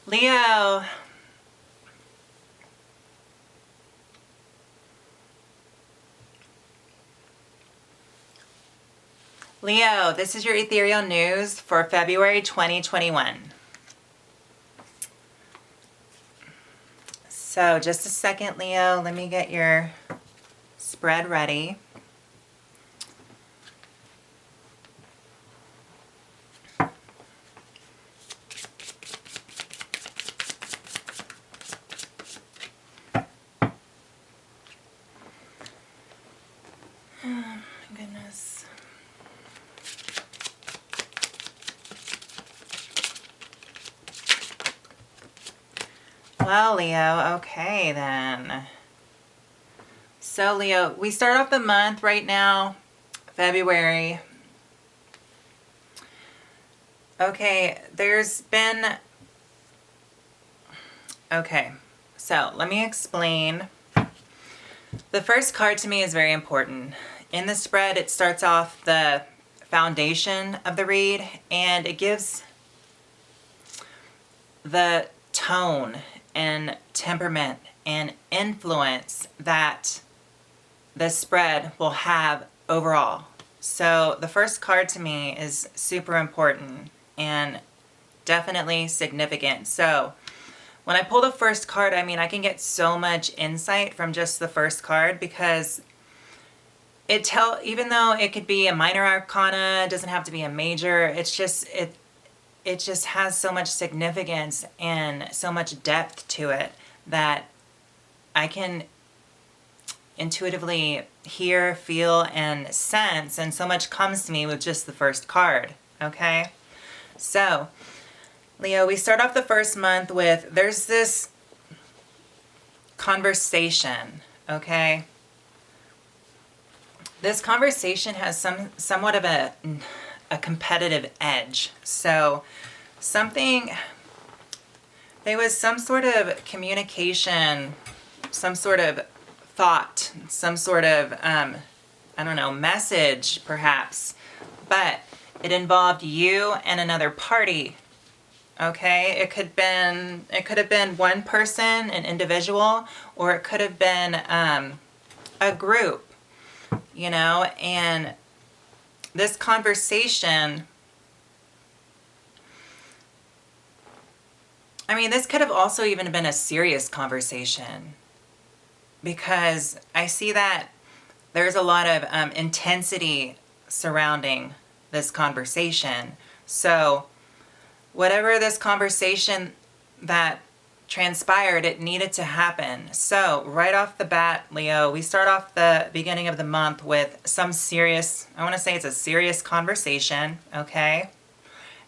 Leo. Leo, this is your ethereal news for February 2021. So just a second, Leo. Let me get your spread ready. Oh my goodness. Well, Leo, okay then. So, Leo, we start off the month right now, February. Okay, okay, so let me explain. The first card to me is very important. In the spread, it starts off the foundation of the read, and it gives the tone and temperament and influence that the spread will have overall. So the first card to me is super important and definitely significant. So when I pull the first card, I mean, I can get so much insight from just the first card, because even though it could be a minor arcana, it doesn't have to be a major, it just has so much significance and so much depth to it that I can intuitively hear, feel, and sense, and so much comes to me with just the first card, okay? So, Leo, we start off the first month with, there's this conversation, okay? This conversation has somewhat of a competitive edge. So there was some sort of communication, some sort of thought, some sort of, I don't know, message perhaps, but it involved you and another party. Okay, it could have been one person, an individual, or it could have been a group, and this conversation, I mean, this could have also even been a serious conversation, because I see that there's a lot of intensity surrounding this conversation. So whatever this conversation that transpired, it needed to happen. So right off the bat, Leo, we start off the beginning of the month with some serious, I want to say it's a serious conversation, okay?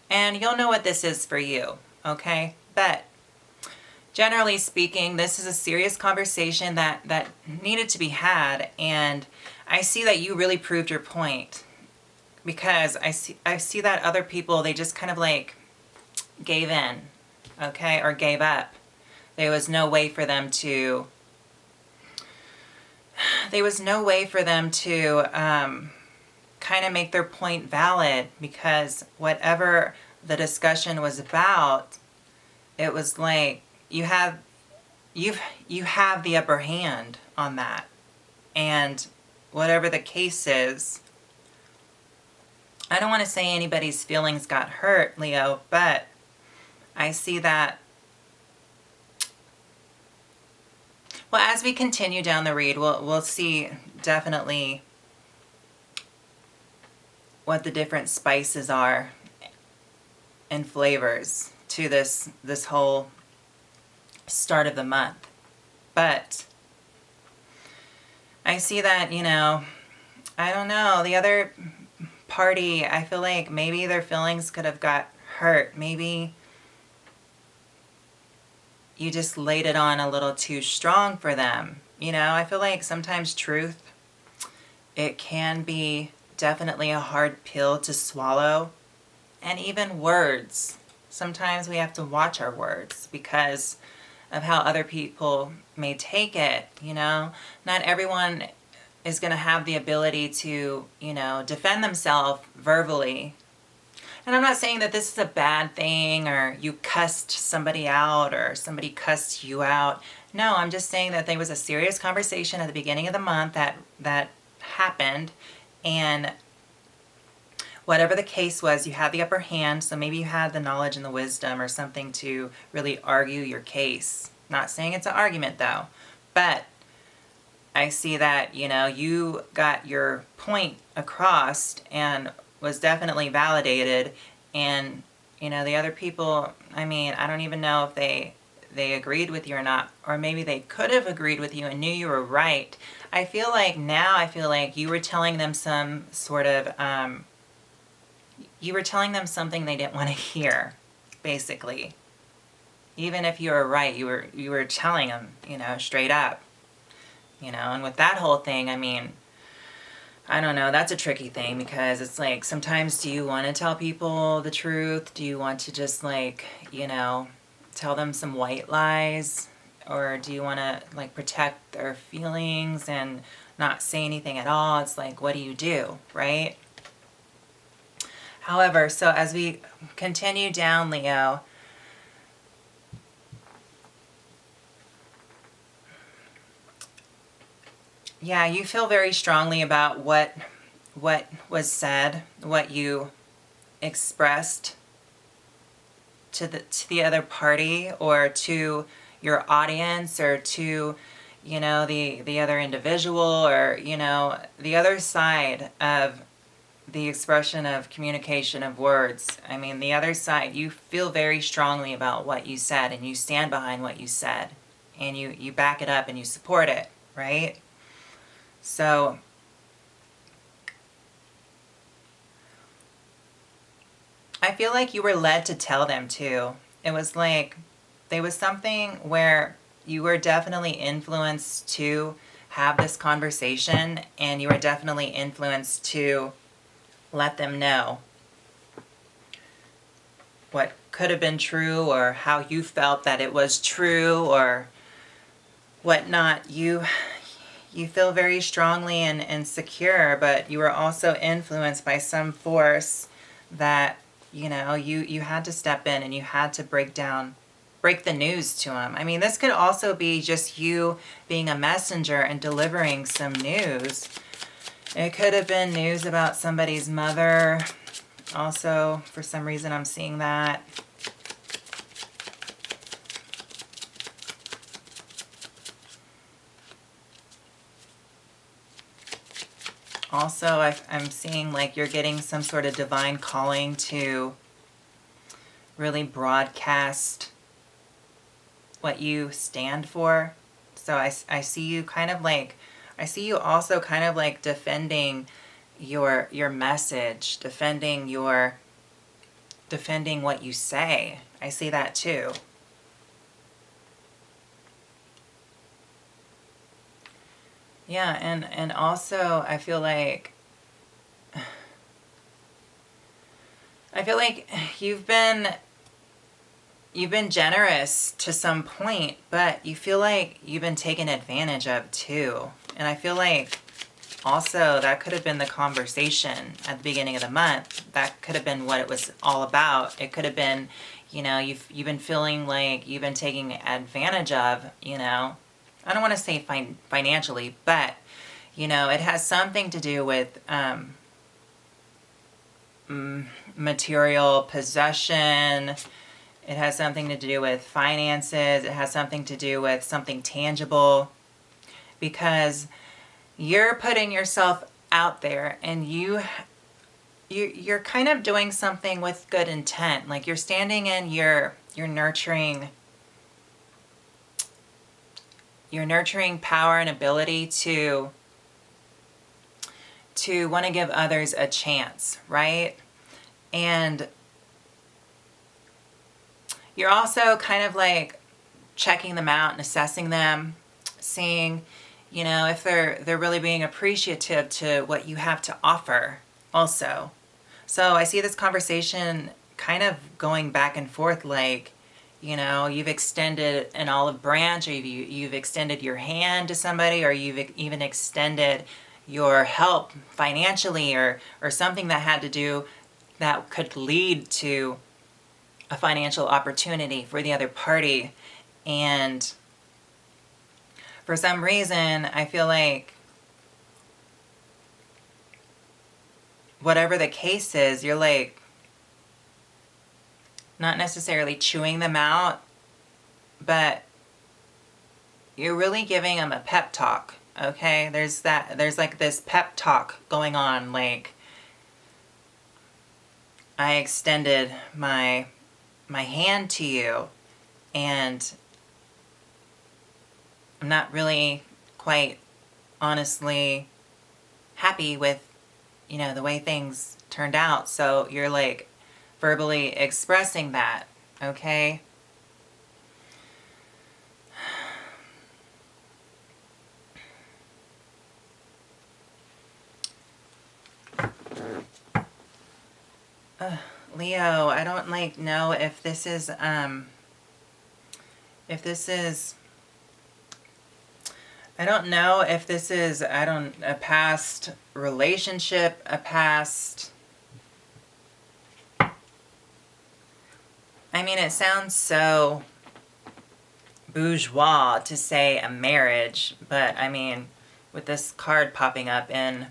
And you'll know what this is for you, okay? But generally speaking, this is a serious conversation that needed to be had, and I see that you really proved your point, because I see that other people, they just kind of like gave in, okay, or gave up. There was no way for them to kind of make their point valid, because whatever the discussion was about, it was like you have the upper hand on that. And whatever the case is, I don't want to say anybody's feelings got hurt, Leo, but I see that, well, as we continue down the read, we'll see definitely what the different spices are and flavors to this whole start of the month. But I see that, I don't know, the other party, I feel like maybe their feelings could have got hurt. Maybe you just laid it on a little too strong for them. I feel like sometimes truth, it can be definitely a hard pill to swallow. And even words. Sometimes we have to watch our words because of how other people may take it, Not everyone is going to have the ability to, defend themselves verbally. And I'm not saying that this is a bad thing or you cussed somebody out or somebody cussed you out. No, I'm just saying that there was a serious conversation at the beginning of the month that happened, and whatever the case was, you had the upper hand, so maybe you had the knowledge and the wisdom or something to really argue your case. Not saying it's an argument though, but I see that, you got your point across and was definitely validated, and, the other people, I mean, I don't even know if they agreed with you or not, or maybe they could have agreed with you and knew you were right. I feel like you were telling them some sort of, you were telling them something they didn't want to hear, basically. Even if you were right, you were telling them, straight up. And with that whole thing, I mean, I don't know, that's a tricky thing, because it's like, sometimes do you want to tell people the truth? Do you want to just tell them some white lies? Or do you want to protect their feelings and not say anything at all? It's like, what do you do, right? However, so as we continue down, Leo, yeah, you feel very strongly about what was said, what you expressed to the other party, or to your audience, or to the other individual, or the other side of the expression of communication of words. I mean, the other side, you feel very strongly about what you said, and you stand behind what you said, and you back it up and you support it, right? So I feel like you were led to tell them too. It was like there was something where you were definitely influenced to have this conversation, and you were definitely influenced to let them know what could have been true, or how you felt that it was true, or whatnot. You feel very strongly and secure, but you were also influenced by some force that, you had to step in, and you had to break the news to them. I mean, this could also be just you being a messenger and delivering some news. It could have been news about somebody's mother. Also, for some reason, I'm seeing that. Also, I'm seeing like you're getting some sort of divine calling to really broadcast what you stand for. So I see you also kind of like defending your message, defending what you say. I see that too. Yeah, and also I feel like you've been generous to some point, but you feel like you've been taken advantage of too. And I feel like also that could have been the conversation at the beginning of the month. That could have been what it was all about. It could have been, you've been feeling like you've been taking advantage of, I don't want to say financially, but, it has something to do with material possession. It has something to do with finances. It has something to do with something tangible, because you're putting yourself out there, and you're kind of doing something with good intent. Like you're standing in your nurturing power and ability to want to give others a chance, right? And you're also kind of like checking them out and assessing them, seeing, if they're really being appreciative to what you have to offer also. So I see this conversation kind of going back and forth, like, you've extended an olive branch, or you've extended your hand to somebody, or you've even extended your help financially, or something that had to do that could lead to a financial opportunity for the other party. And for some reason, I feel like whatever the case is, you're like not necessarily chewing them out, but you're really giving them a pep talk. Okay, there's like this pep talk going on, like I extended my hand to you, and I'm not really quite honestly happy with, the way things turned out. So you're like verbally expressing that, okay? Leo, I don't know if this is I don't know if this is a past relationship, a past, I mean, it sounds so bourgeois to say a marriage, but I mean, with this card popping up in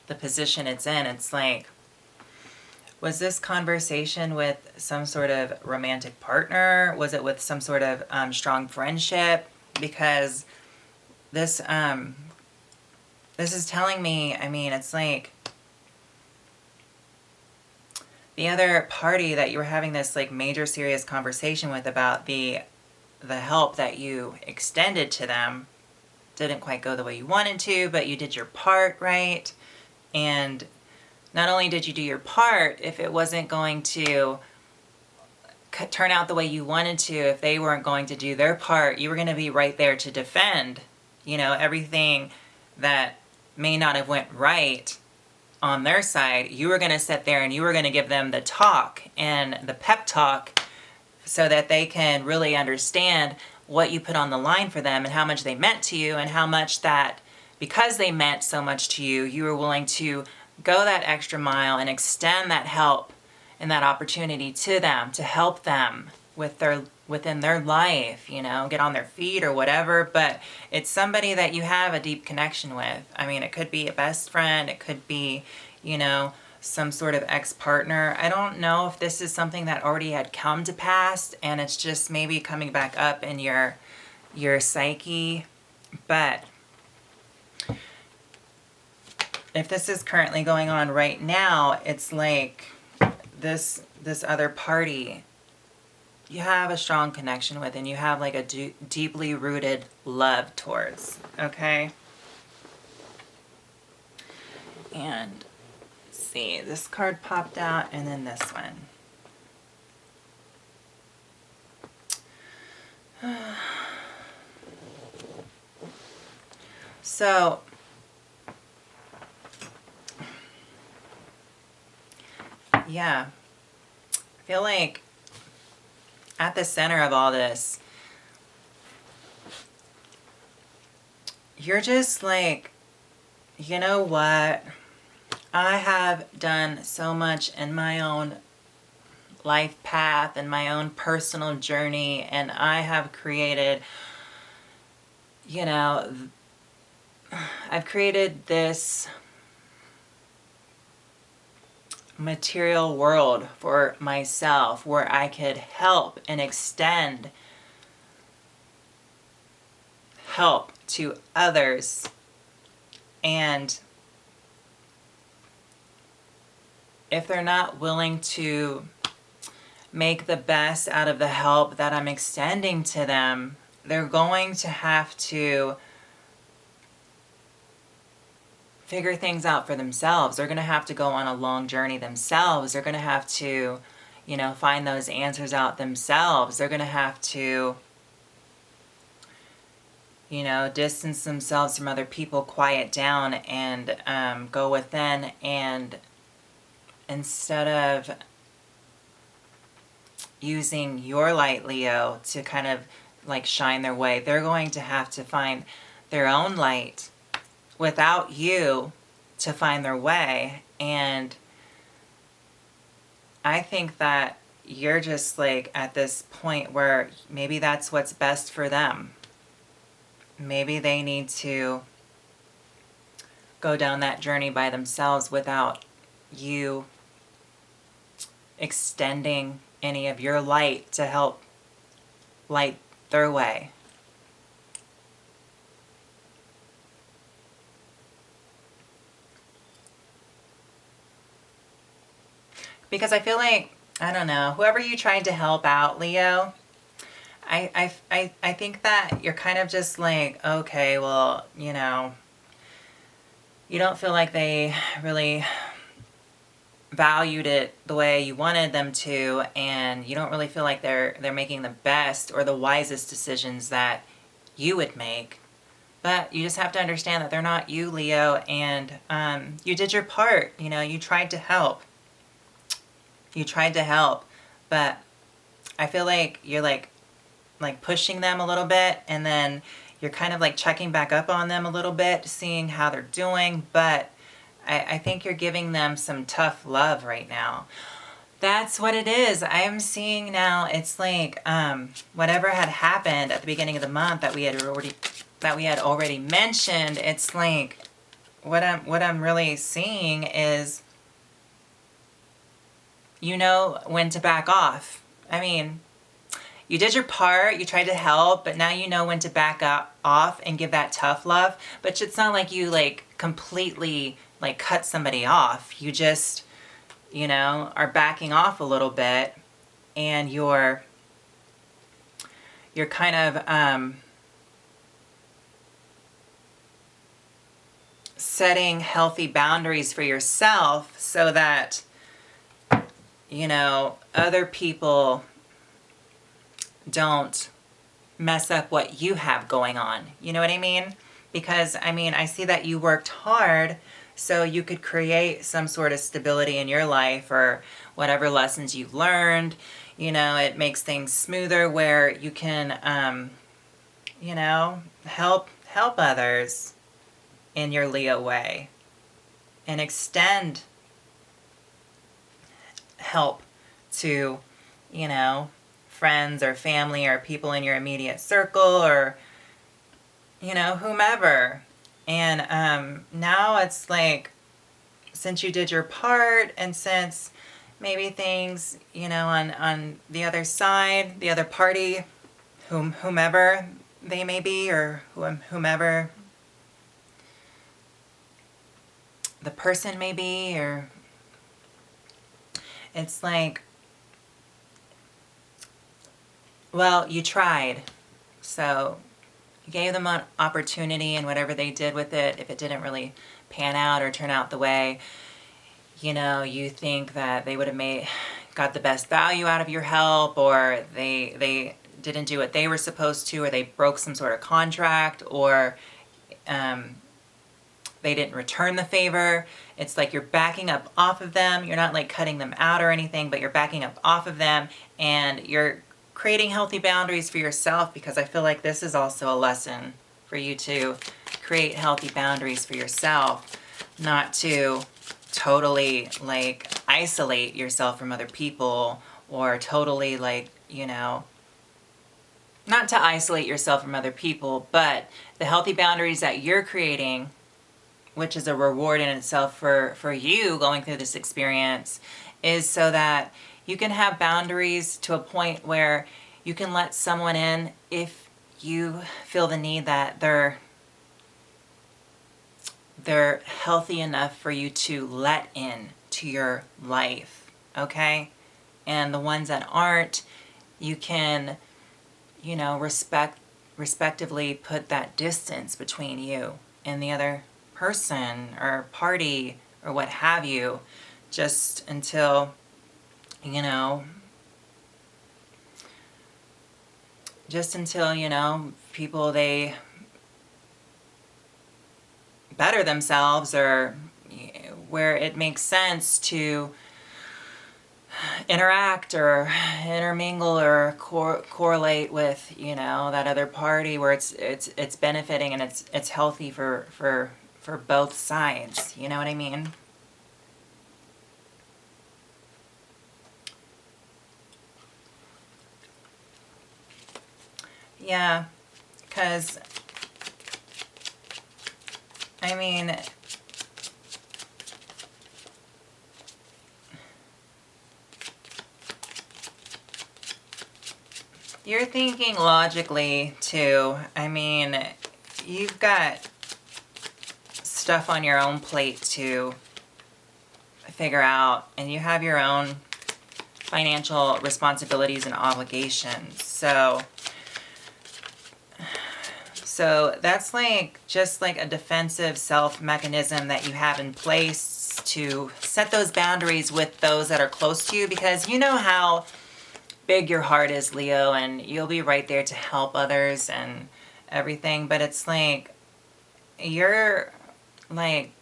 the position it's in, it's like, was this conversation with some sort of romantic partner? Was it with some sort of strong friendship? Because this is telling me, I mean, it's like the other party that you were having this like major serious conversation with about the help that you extended to them didn't quite go the way you wanted to, but you did your part, right? And not only did you do your part, if it wasn't going to turn out the way you wanted to, if they weren't going to do their part, you were going to be right there to defend, everything that may not have went right on their side. You were going to sit there and you were going to give them the talk and the pep talk so that they can really understand what you put on the line for them and how much they meant to you, and how much that, because they meant so much to you, you were willing to go that extra mile and extend that help and that opportunity to them, to help them within their life, get on their feet or whatever. But it's somebody that you have a deep connection with. I mean, it could be a best friend, it could be, some sort of ex-partner. I don't know if this is something that already had come to pass and it's just maybe coming back up in your psyche. But if this is currently going on right now, it's like this other party you have a strong connection with, and you have like a deeply rooted love towards, okay? And let's see, this card popped out, and then this one. So yeah, I feel like at the center of all this, you're just like, you know what? I have done so much in my own life path and my own personal journey, and I have created, I've created this material world for myself where I could help and extend help to others. And if they're not willing to make the best out of the help that I'm extending to them, they're going to have to figure things out for themselves. They're going to have to go on a long journey themselves. They're going to have to, find those answers out themselves. They're going to have to, distance themselves from other people, quiet down, and go within. And instead of using your light, Leo, to kind of like shine their way, they're going to have to find their own light without you to find their way. And I think that you're just like at this point where maybe that's what's best for them. Maybe they need to go down that journey by themselves without you extending any of your light to help light their way. Because I feel like, I don't know, whoever you tried to help out, Leo, I think that you're kind of just like, okay, well, you know, you don't feel like they really valued it the way you wanted them to, and you don't really feel like they're making the best or the wisest decisions that you would make. But you just have to understand that they're not you, Leo, and you did your part. You know, you tried to help. You tried to help, but I feel like you're like pushing them a little bit, and then you're kind of like checking back up on them a little bit, seeing how they're doing. But I think you're giving them some tough love right now. That's what it is. I am seeing now. It's like whatever had happened at the beginning of the month that we had already mentioned. It's like what I'm really seeing is, you know when to back off. I mean, you did your part, you tried to help, but now you know when to back off and give that tough love. But it's not like you like completely like cut somebody off. You just, you know, are backing off a little bit, and you're kind of setting healthy boundaries for yourself so that, you know, other people don't mess up what you have going on. You know what I mean? Because, I mean, I see that you worked hard so you could create some sort of stability in your life, or whatever lessons you've learned. You know, it makes things smoother where you can, you know, help others in your Leo way and extend help to, you know, friends or family or people in your immediate circle, or, you know, whomever. And now it's like, since you did your part, and since maybe things, you know, on the other side, the other party, whomever they may be, or whomever the person may be, or it's like, well, you tried. So you gave them an opportunity, and whatever they did with it, if it didn't really pan out or turn out the way, you know, you think that they would have got the best value out of your help, or they didn't do what they were supposed to, or they broke some sort of contract, or they didn't return the favor. It's like you're backing up off of them. You're not like cutting them out or anything, but you're backing up off of them, and you're creating healthy boundaries for yourself, because I feel like this is also a lesson for you to create healthy boundaries for yourself, not to totally like isolate yourself from other people, or totally like, you know, not to isolate yourself from other people, but the healthy boundaries that you're creating, which is a reward in itself for you going through this experience, is so that you can have boundaries to a point where you can let someone in if you feel the need that they're healthy enough for you to let in to your life, okay? And the ones that aren't, you can, you know, respectively put that distance between you and the other person or party or what have you, just until, you know, people, they better themselves, or where it makes sense to interact or intermingle or correlate with, you know, that other party, where it's benefiting and it's healthy for both sides. You know what I mean? Yeah, because, I mean, you're thinking logically too. I mean, you've got stuff on your own plate to figure out, and you have your own financial responsibilities and obligations. So that's like just like a defensive self mechanism that you have in place to set those boundaries with those that are close to you, because you know how big your heart is, Leo, and you'll be right there to help others and everything. But it's like you're like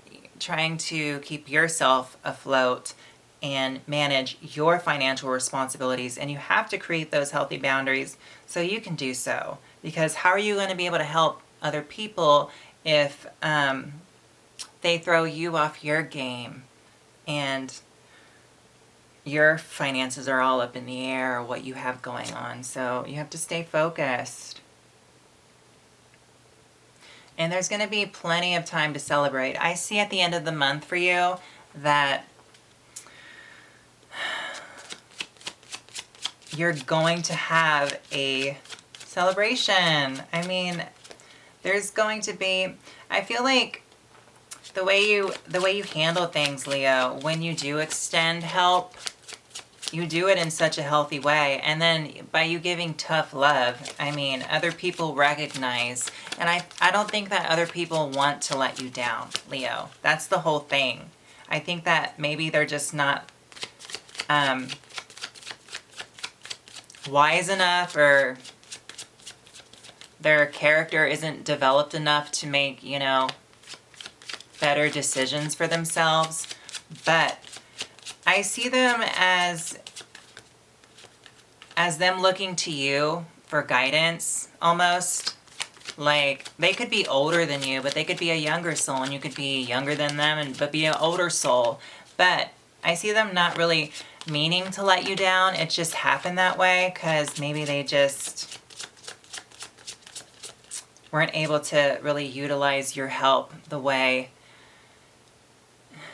trying to keep yourself afloat and manage your financial responsibilities, and you have to create those healthy boundaries so you can do so. Because how are you going to be able to help other people if they throw you off your game and your finances are all up in the air, or what you have going on? So you have to stay focused. And there's going to be plenty of time to celebrate. I see at the end of the month for you that you're going to have a celebration. I mean, there's going to be, I feel like the way you handle things, Leo, when you do extend help, you do it in such a healthy way. And then by you giving tough love, I mean, other people recognize, and I don't think that other people want to let you down, Leo. That's the whole thing. I think that maybe they're just not wise enough, or their character isn't developed enough to make, you know, better decisions for themselves. But I see them as them looking to you for guidance, almost. Like, they could be older than you, but they could be a younger soul, and you could be younger than them, but be an older soul. But I see them not really meaning to let you down. It just happened that way because maybe they just weren't able to really utilize your help the way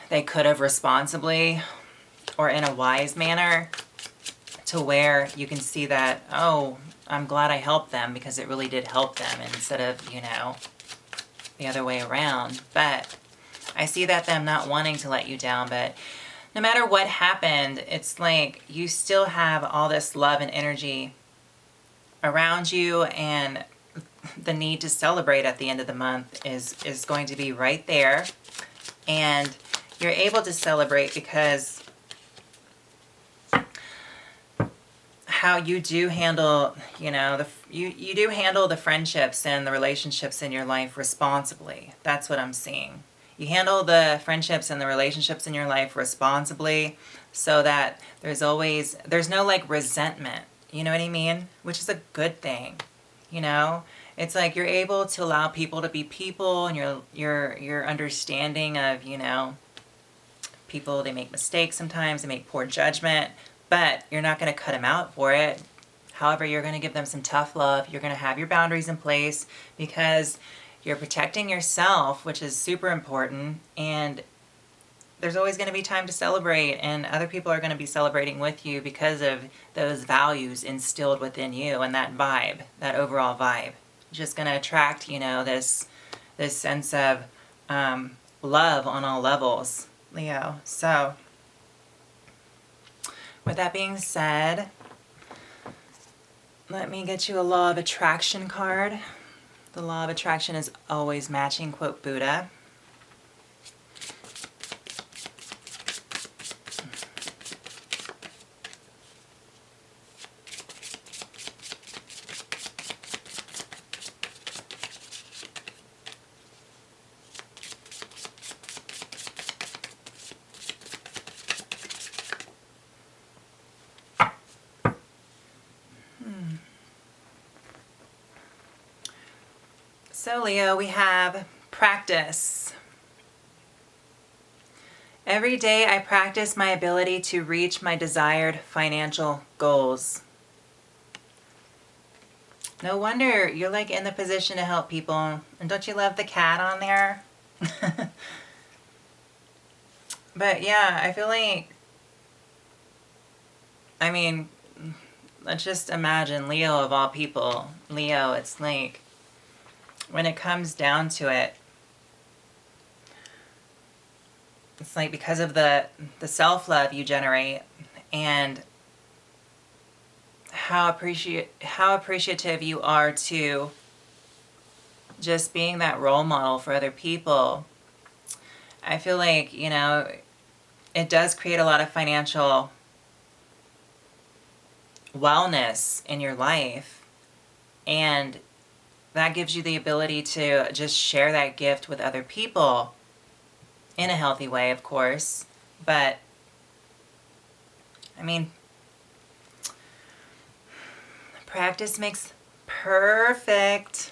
they could have responsibly or in a wise manner, to where you can see that, oh, I'm glad I helped them because it really did help them, instead of, you know, the other way around. But I see that them not wanting to let you down, but no matter what happened, it's like you still have all this love and energy around you, and the need to celebrate at the end of the month is going to be right there. And you're able to celebrate because how you do handle, you know, you do handle the friendships and the relationships in your life responsibly. That's what I'm seeing. You handle the friendships and the relationships in your life responsibly, so that there's no like resentment, you know what I mean? Which is a good thing, you know? It's like you're able to allow people to be people, and you're understanding of, you know, people, they make mistakes sometimes, they make poor judgment, but you're not going to cut them out for it. However, you're going to give them some tough love. You're going to have your boundaries in place because you're protecting yourself, which is super important. And there's always going to be time to celebrate, and other people are going to be celebrating with you because of those values instilled within you, and that vibe, that overall vibe. Just going to attract, you know, this sense of love on all levels, Leo. So with that being said, let me get you a law of attraction card. The law of attraction is always matching, quote Buddha. So Leo, we have practice. Every day I practice my ability to reach my desired financial goals. No wonder you're like in the position to help people. And don't you love the cat on there? But yeah, I feel like, I mean, let's just imagine Leo of all people. Leo, it's like, when it comes down to it, it's like because of the self-love you generate and how appreciative you are to just being that role model for other people. I feel like, you know, it does create a lot of financial wellness in your life, and that gives you the ability to just share that gift with other people in a healthy way, of course. But I mean, practice makes perfect.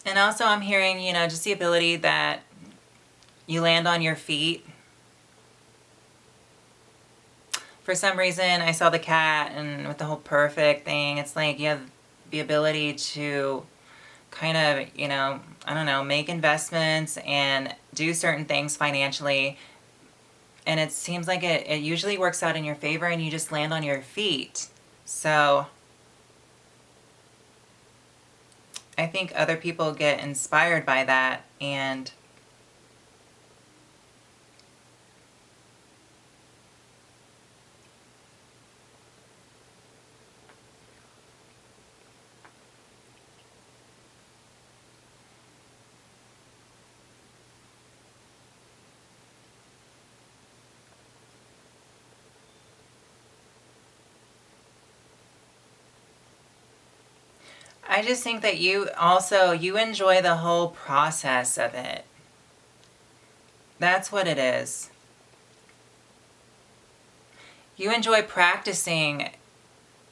And also I'm hearing, you know, just the ability that you land on your feet. For some reason, I saw the cat, and with the whole perfect thing, it's like you have the ability to kind of, you know, I don't know, make investments and do certain things financially. And it seems like it usually works out in your favor and you just land on your feet. So I think other people get inspired by that, and I just think that you enjoy the whole process of it. That's what it is. You enjoy practicing. It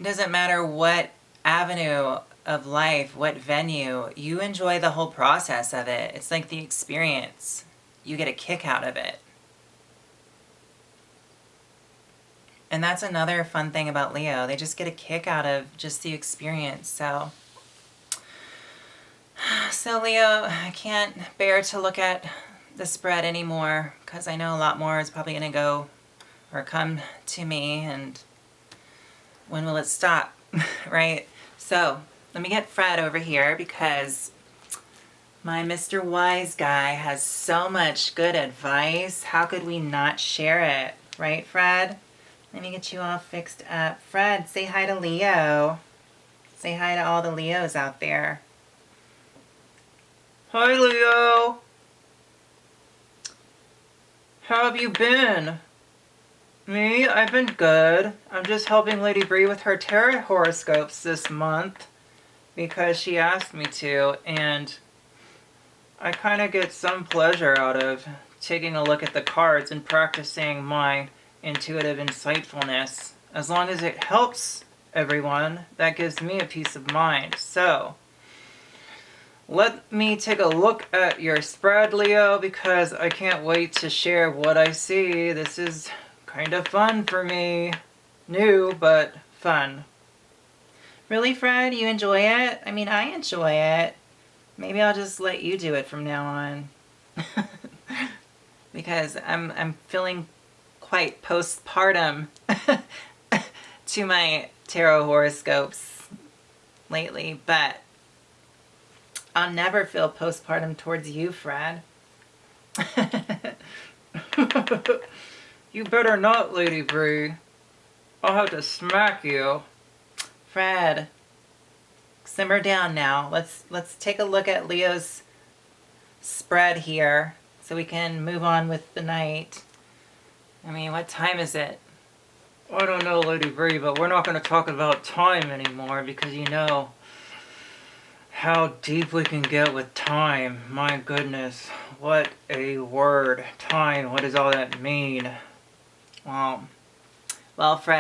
doesn't matter what avenue of life, what venue, you enjoy the whole process of it. It's like the experience. You get a kick out of it. And that's another fun thing about Leo. They just get a kick out of just the experience. So Leo, I can't bear to look at the spread anymore because I know a lot more is probably going to go or come to me, and when will it stop, right? So let me get Fred over here because my Mr. Wise Guy has so much good advice. How could we not share it, right, Fred? Let me get you all fixed up. Fred, say hi to Leo. Say hi to all the Leos out there. Hi, Leo. How have you been? Me? I've been good. I'm just helping Lady Bree with her tarot horoscopes this month because she asked me to, and I kind of get some pleasure out of taking a look at the cards and practicing my intuitive insightfulness. As long as it helps everyone, that gives me a peace of mind. So let me take a look at your spread, Leo, because I can't wait to share what I see. This is kind of fun for me. New, but fun. Really, Fred? You enjoy it? I mean, I enjoy it. Maybe I'll just let you do it from now on. Because I'm feeling quite postpartum to my tarot horoscopes lately, but I'll never feel postpartum towards you, Fred. You better not, Lady Bree. I'll have to smack you. Fred, simmer down now. Let's take a look at Leo's spread here so we can move on with the night. I mean, what time is it? I don't know, Lady Bree, but we're not going to talk about time anymore because you know how deep we can get with time. My goodness, what a word. Time, what does all that mean? Well, Fred,